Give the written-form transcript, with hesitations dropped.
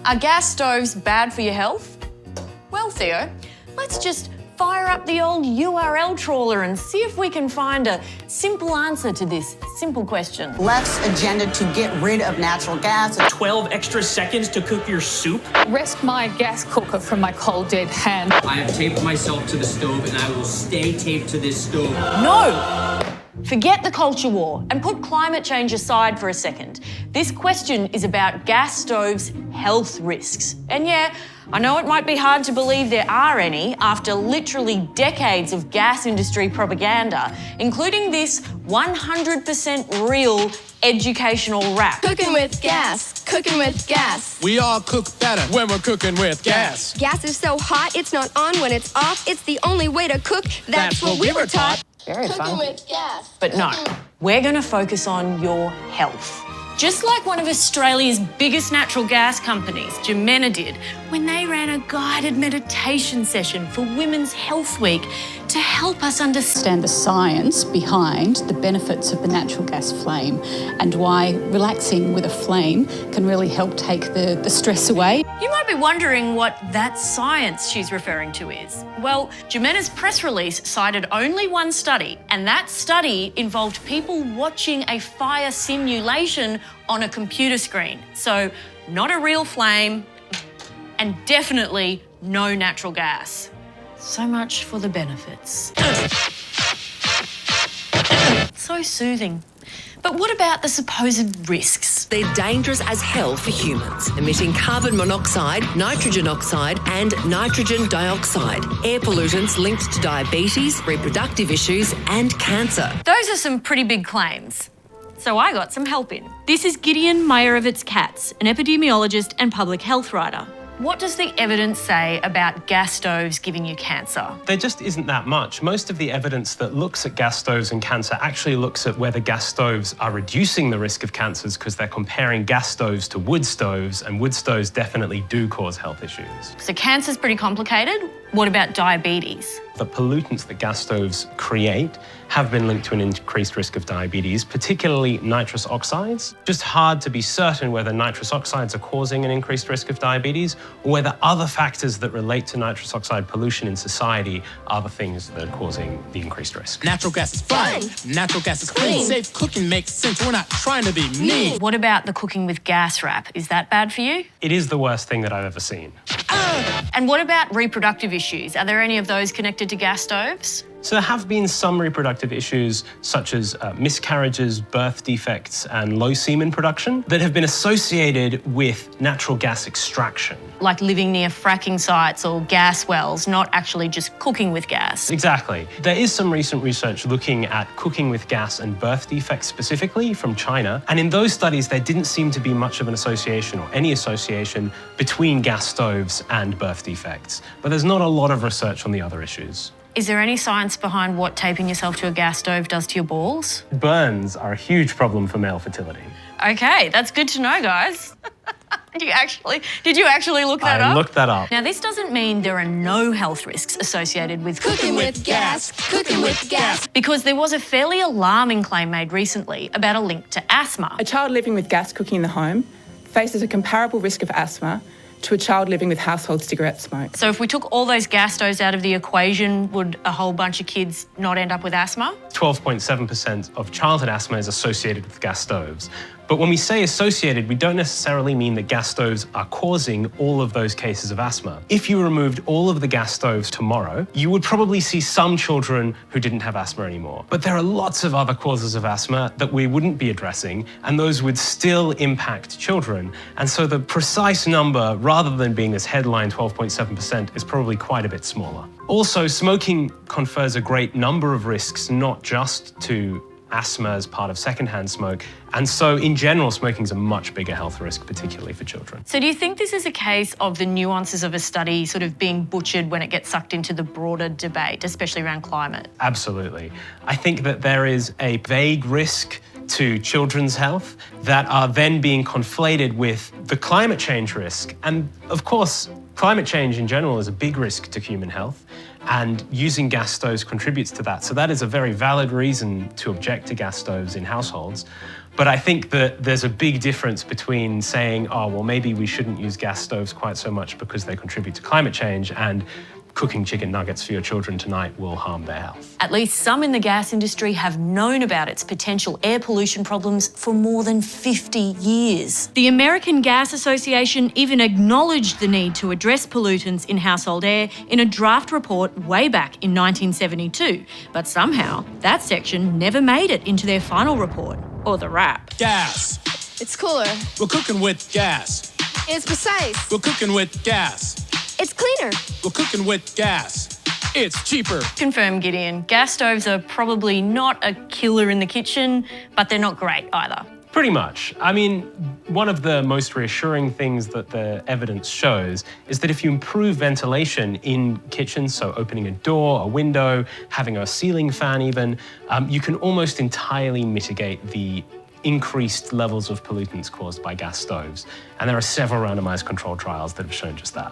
Are gas stoves bad for your health? Well, Theo, let's just fire up the old URL trawler and see if we can find a simple answer to this simple question. Left's agenda to get rid of natural gas. 12 extra seconds to cook your soup. Rest my gas cooker from my cold dead hand. I have taped myself to the stove and I will stay taped to this stove. No! Forget the culture war and put climate change aside for a second. This question is about gas stoves' health risks. And yeah, I know it might be hard to believe there are any after literally decades of gas industry propaganda, including this 100% real educational rap. Cooking with gas, cooking with gas. We all cook better when we're cooking with gas. Gas is so hot, it's not on when it's off. It's the only way to cook. That's what we were taught. Very Cooking fun. with gas. But no, we're going to focus on your health. Just like one of Australia's biggest natural gas companies, Jemena, did when they ran a guided meditation session for Women's Health Week to help us understand The science behind the benefits of the natural gas flame and why relaxing with a flame can really help take the stress away. You might be wondering what that science she's referring to is. Well, Jemena's press release cited only one study, and that study involved people watching a fire simulation on a computer screen. So not a real flame, and definitely no natural gas. So much for the benefits. So soothing. But what about the supposed risks? They're dangerous as hell for humans, emitting carbon monoxide, nitrogen oxide and nitrogen dioxide, air pollutants linked to diabetes, reproductive issues and cancer. Those are some pretty big claims. So I got some help in. This is Gideon Mayerovitz-Katz, an epidemiologist and public health writer. What does the evidence say about gas stoves giving you cancer? There just isn't that much. Most of the evidence that looks at gas stoves and cancer actually looks at whether gas stoves are reducing the risk of cancers because they're comparing gas stoves to wood stoves, and wood stoves definitely do cause health issues. So cancer's pretty complicated. What about diabetes? The pollutants that gas stoves create have been linked to an increased risk of diabetes, particularly nitrous oxides. Just hard to be certain whether nitrous oxides are causing an increased risk of diabetes or whether other factors that relate to nitrous oxide pollution in society are the things that are causing the increased risk. Natural gas is fine. Natural gas is clean. Safe cooking makes sense. We're not trying to be mean. What about the cooking with gas rap? Is that bad for you? It is the worst thing that I've ever seen. And what about reproductive issues? Are there any of those connected to gas stoves? So there have been some reproductive issues such as miscarriages, birth defects and low semen production that have been associated with natural gas extraction. Like living near fracking sites or gas wells, not actually just cooking with gas. Exactly. There is some recent research looking at cooking with gas and birth defects specifically from China. And in those studies, there didn't seem to be much of an association or any association between gas stoves and birth defects. But there's not a lot of research on the other issues. Is there any science behind what taping yourself to a gas stove does to your balls? Burns are a huge problem for male fertility. Okay, that's good to know, guys. Did you actually look that up? I looked that up. Now, this doesn't mean there are no health risks associated with Cooking with gas, cooking with gas. because there was a fairly alarming claim made recently about a link to asthma. A child living with gas cooking in the home faces a comparable risk of asthma to a child living with household cigarette smoke. So if we took all those gas stoves out of the equation, would a whole bunch of kids not end up with asthma? 12.7% of childhood asthma is associated with gas stoves. But when we say associated, we don't necessarily mean that gas stoves are causing all of those cases of asthma. If you removed all of the gas stoves tomorrow, you would probably see some children who didn't have asthma anymore. But there are lots of other causes of asthma that we wouldn't be addressing, and those would still impact children. And so the precise number, rather than being this headline 12.7%, is probably quite a bit smaller. Also, smoking confers a great number of risks, not just to asthma as part of secondhand smoke. And so in general, smoking is a much bigger health risk, particularly for children. So do you think this is a case of the nuances of a study sort of being butchered when it gets sucked into the broader debate, especially around climate? Absolutely. I think that there is a vague risk to children's health that are then being conflated with the climate change risk. And of course, climate change in general is a big risk to human health, and using gas stoves contributes to that. So that is a very valid reason to object to gas stoves in households. But I think that there's a big difference between saying, oh, well, maybe we shouldn't use gas stoves quite so much because they contribute to climate change, and cooking chicken nuggets for your children tonight will harm their health. At least some in the gas industry have known about its potential air pollution problems for more than 50 years. The American Gas Association even acknowledged the need to address pollutants in household air in a draft report way back in 1972. But somehow, that section never made it into their final report, or the wrap. Gas. It's cooler. We're cooking with gas. It's precise. We're cooking with gas. It's cleaner. We're cooking with gas. It's cheaper. Confirm, Gideon. Gas stoves are probably not a killer in the kitchen, but they're not great either. Pretty much. I mean, one of the most reassuring things that the evidence shows is that if you improve ventilation in kitchens, so opening a door, a window, having a ceiling fan even, you can almost entirely mitigate the increased levels of pollutants caused by gas stoves. And there are several randomized controlled trials that have shown just that.